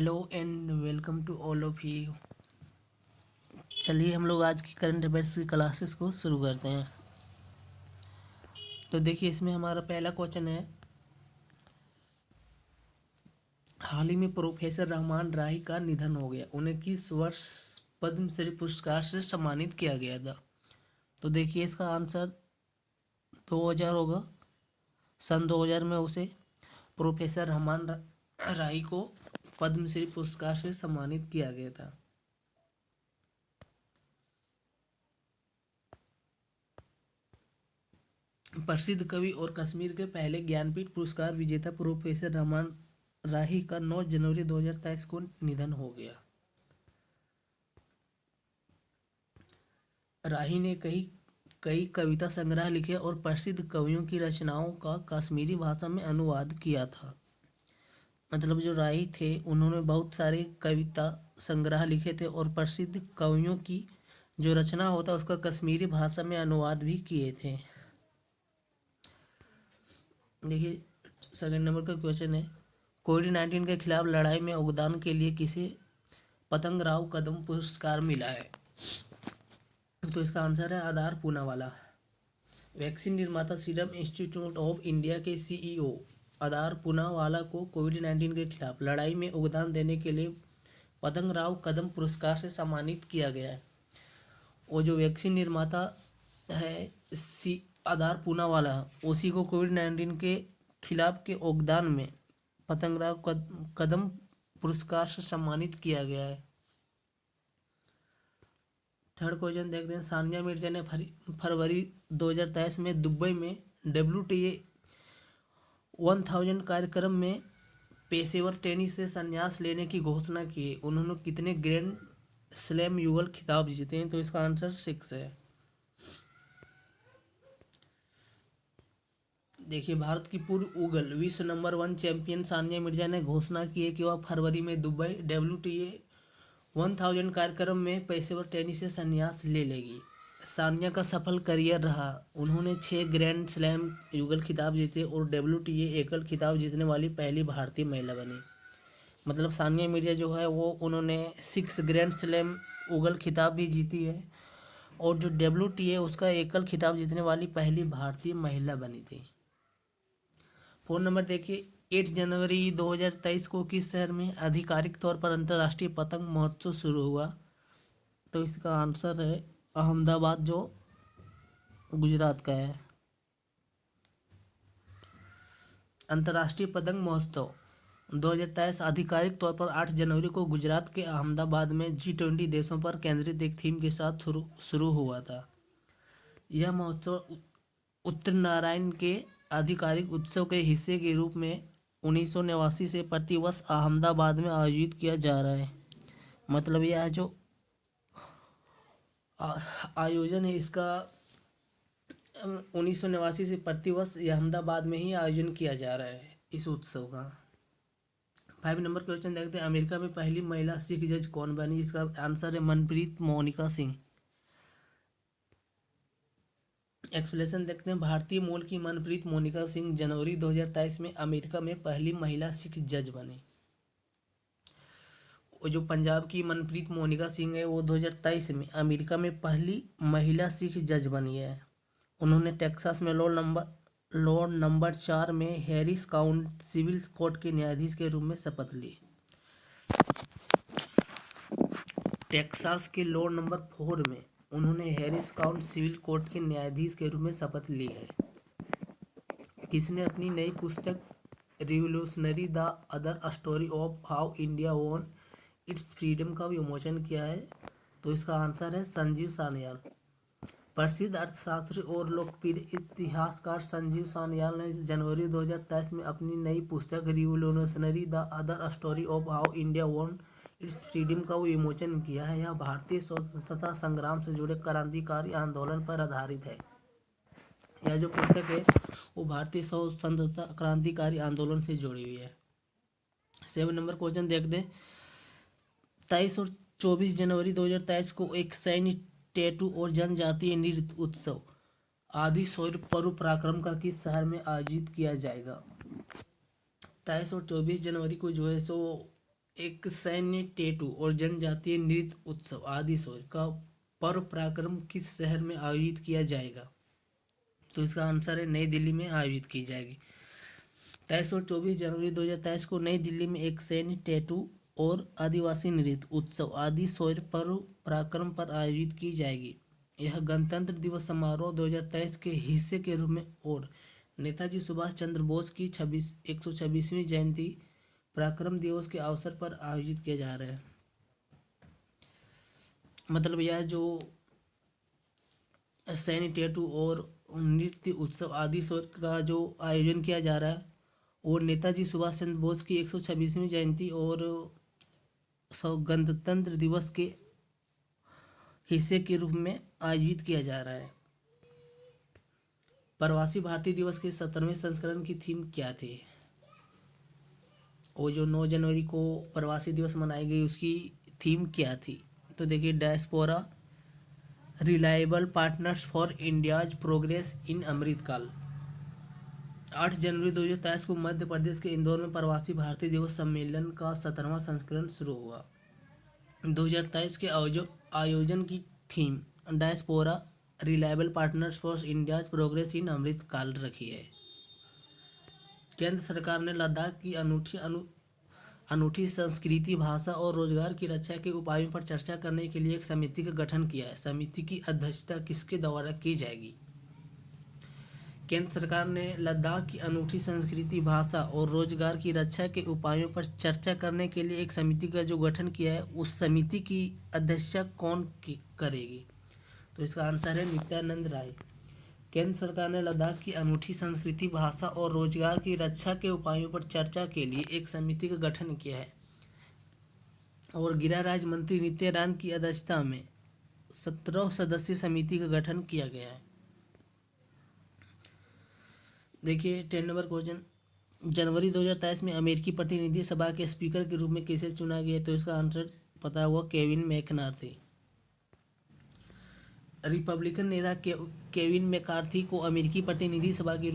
Hello and welcome to all of you. चलिए हम लोग आज की करंट अफेयर्स की क्लासेस को शुरू करते हैं। तो देखिए इसमें हमारा पहला क्वेश्चन है, हाल ही में प्रोफेसर रहमान राही का निधन हो गया, उन्हें किस वर्ष पद्मश्री पुरस्कार से सम्मानित किया गया था? तो देखिए इसका आंसर 2000 होगा। सन 2000 में उसे प्रोफेसर रहमान राही को पद्मश्री पुरस्कार से सम्मानित किया गया था। प्रसिद्ध कवि और कश्मीर के पहले ज्ञानपीठ पुरस्कार विजेता प्रोफेसर रहमान राही का 9 जनवरी 2023 को निधन हो गया। राही ने कई कई कविता संग्रह लिखे और प्रसिद्ध कवियों की रचनाओं का कश्मीरी भाषा में अनुवाद किया था। मतलब जो राही थे उन्होंने बहुत सारे कविता संग्रह लिखे थे और प्रसिद्ध कवियों की जो रचना होता है उसका कश्मीरी भाषा में अनुवाद भी किए थे। देखिए सेकंड नंबर का क्वेश्चन है, कोविड-19 के खिलाफ लड़ाई में योगदान के लिए किसे पतंगराव कदम पुरस्कार मिला है? तो इसका आंसर है आधार पूनावाला। वैक्सीन निर्माता सीरम इंस्टीट्यूट ऑफ इंडिया के सीईओ आधार पूनावाला को कोविड-19 के खिलाफ लड़ाई में योगदान देने के लिए पतंगराव कदम पुरस्कार से सम्मानित किया गया है। वो जो वैक्सीन निर्माता है आधार पूनावाला, उसी को कोविड-19 के खिलाफ के योगदान में पतंगराव कदम पुरस्कार से सम्मानित किया गया है। थर्ड क्वेश्चन देखते हैं, सानिया मिर्जा ने फरवरी 2023 में दुबई में WTA 1000 कार्यक्रम में पेशेवर टेनिस से संन्यास लेने की घोषणा की है। उन्होंने कितने ग्रैंड स्लैम युगल खिताब जीते हैं? तो इसका आंसर 6 है। देखिए भारत की पूर्व उगल विश्व नंबर 1 चैंपियन सानिया मिर्जा ने घोषणा की है कि वह फरवरी में दुबई WTA 1000 कार्यक्रम में पेशेवर टेनिस से संन्यास ले लेगी। सानिया का सफल करियर रहा। उन्होंने 6 ग्रैंड स्लैम युगल खिताब जीते और WTA एकल खिताब जीतने वाली पहली भारतीय महिला बनी। मतलब सानिया मिर्जा जो है वो उन्होंने 6 ग्रैंड स्लैम युगल खिताब भी जीती है और जो WTA उसका एकल खिताब जीतने वाली पहली भारतीय महिला बनी थी। 4 नंबर देखिए, 8 जनवरी 2023 को किस शहर में आधिकारिक तौर पर अंतर्राष्ट्रीय पतंग महोत्सव शुरू हुआ? तो इसका आंसर है अहमदाबाद, जो गुजरात का है। अंतर्राष्ट्रीय पतंग महोत्सव 2023 आधिकारिक तौर पर 8 जनवरी को गुजरात के अहमदाबाद में G20 देशों पर केंद्रित एक थीम के साथ शुरू हुआ था। यह महोत्सव उत्तर नारायण के आधिकारिक उत्सव के हिस्से के रूप में 1989 से प्रतिवर्ष अहमदाबाद में आयोजित किया जा रहा है। मतलब यह जो आयोजन है इसका 1989 से प्रतिवर्ष अहमदाबाद में ही आयोजन किया जा रहा है इस उत्सव का। 5 नंबर क्वेश्चन देखते हैं, अमेरिका में पहली महिला सिख जज कौन बनी? इसका आंसर है मनप्रीत मोनिका सिंह। एक्सप्लेनेशन देखते हैं, भारतीय मूल की मनप्रीत मोनिका सिंह जनवरी 2023 में अमेरिका में पहली महिला सिख जज बनी। वो जो पंजाब की मनप्रीत मोनिका सिंह है वो 2023 में अमेरिका में पहली महिला सिख जज बनी है। उन्होंने टेक्सास में लॉ नंबर 4 में हैरिस काउंटी सिविल कोर्ट के न्यायाधीश के रूप में शपथ ली। टेक्सास के लॉ नंबर 4 में उन्होंने हैरिस काउंटी सिविल कोर्ट के न्यायाधीश के रूप में शपथ ली है। किसने अपनी नई पुस्तक revolutionary the other story of how India won it's freedom का विमोचन किया है? तो इसका आंसर है संजीव सान्याल। प्रसिद्ध अर्थशास्त्री और लोकप्रिय इतिहासकार संजीव सान्याल ने जनवरी 2023 में अपनी नई पुस्तक revolutionary the other story of how India won it's freedom का विमोचन किया है। यह भारतीय स्वतंत्रता संग्राम से जुड़े क्रांतिकारी आंदोलन पर आधारित है। यह जो पुस्तक है वो भारतीय स्वतंत्रता क्रांतिकारी आंदोलन से जुड़ी हुई है। 7 नंबर क्वेश्चन देखते हैं, 23 और 24 जनवरी 2023 को एक सैन्य टैटू और जनजातीय नृत्य उत्सव आदि शौर्य पर्व पराक्रम का किस शहर में आयोजित किया जाएगा? 23 और 24 जनवरी को जो है सो एक सैन्य टैटू और जनजातीय नृत्य उत्सव आदि शौर्य का पर्व पराक्रम किस शहर में आयोजित किया जाएगा? तो इसका आंसर है नई दिल्ली में आयोजित की जाएगी। 23 और 24 जनवरी 2023 को नई दिल्ली में एक सैन्य टैटू और आदिवासी नृत्य उत्सव आदि शौर्य पर्व पराक्रम पर आयोजित की जाएगी। यह गणतंत्र दिवस समारोह 2023 के हिस्से के रूप में और नेताजी सुभाष चंद्र बोस की 126वीं जयंती पराक्रम दिवस के अवसर पर आयोजित किया जा रहा है। मतलब यह जो सैन्य टैटू और नृत्य उत्सव आदि का जो आयोजन किया जा रहा है वो नेताजी सुभाष चंद्र बोस की 126वीं जयंती और गणतंत्र दिवस के हिस्से के रूप में आयोजित किया जा रहा है। प्रवासी भारतीय दिवस के 17वें संस्करण की थीम क्या थी? वो जो 9 जनवरी को प्रवासी दिवस मनाई गई उसकी थीम क्या थी? तो देखिए, diaspora reliable partners for India's progress in Amrit Kaal. 8 जनवरी 2023 को मध्य प्रदेश के इंदौर में प्रवासी भारतीय दिवस सम्मेलन का 17वां संस्करण शुरू हुआ। 2023 के आयोजन की theme diaspora reliable partners for India's progress in Amrit Kaal रखी है। केंद्र सरकार ने लद्दाख की अनूठी संस्कृति, भाषा और रोजगार की रक्षा के उपायों पर चर्चा करने के लिए एक समिति का गठन किया है। समिति की अध्यक्षता किसके द्वारा की जाएगी? केंद्र सरकार ने लद्दाख की अनूठी संस्कृति, भाषा और रोजगार की रक्षा के उपायों पर चर्चा करने के लिए एक समिति का जो गठन किया है उस समिति की अध्यक्षता कौन करेगी? तो इसका आंसर है नित्यानंद राय। केंद्र सरकार ने लद्दाख की अनूठी संस्कृति, भाषा और रोजगार की रक्षा के उपायों पर चर्चा के लिए एक समिति का गठन किया है और गृह राज्य मंत्री नित्यानंद की अध्यक्षता में 17 सदस्यीय समिति का गठन किया गया है। देखिए 10 नंबर क्वेश्चन, जनवरी 2023 में अमेरिकी प्रतिनिधि सभा के स्पीकर के रूप में किसे चुना गया? तो इसका आंसर पता हुआ केविन मैककार्थी। रिपब्लिकन नेता केविन मैककार्थी को अमेरिकी प्रतिनिधि सभा के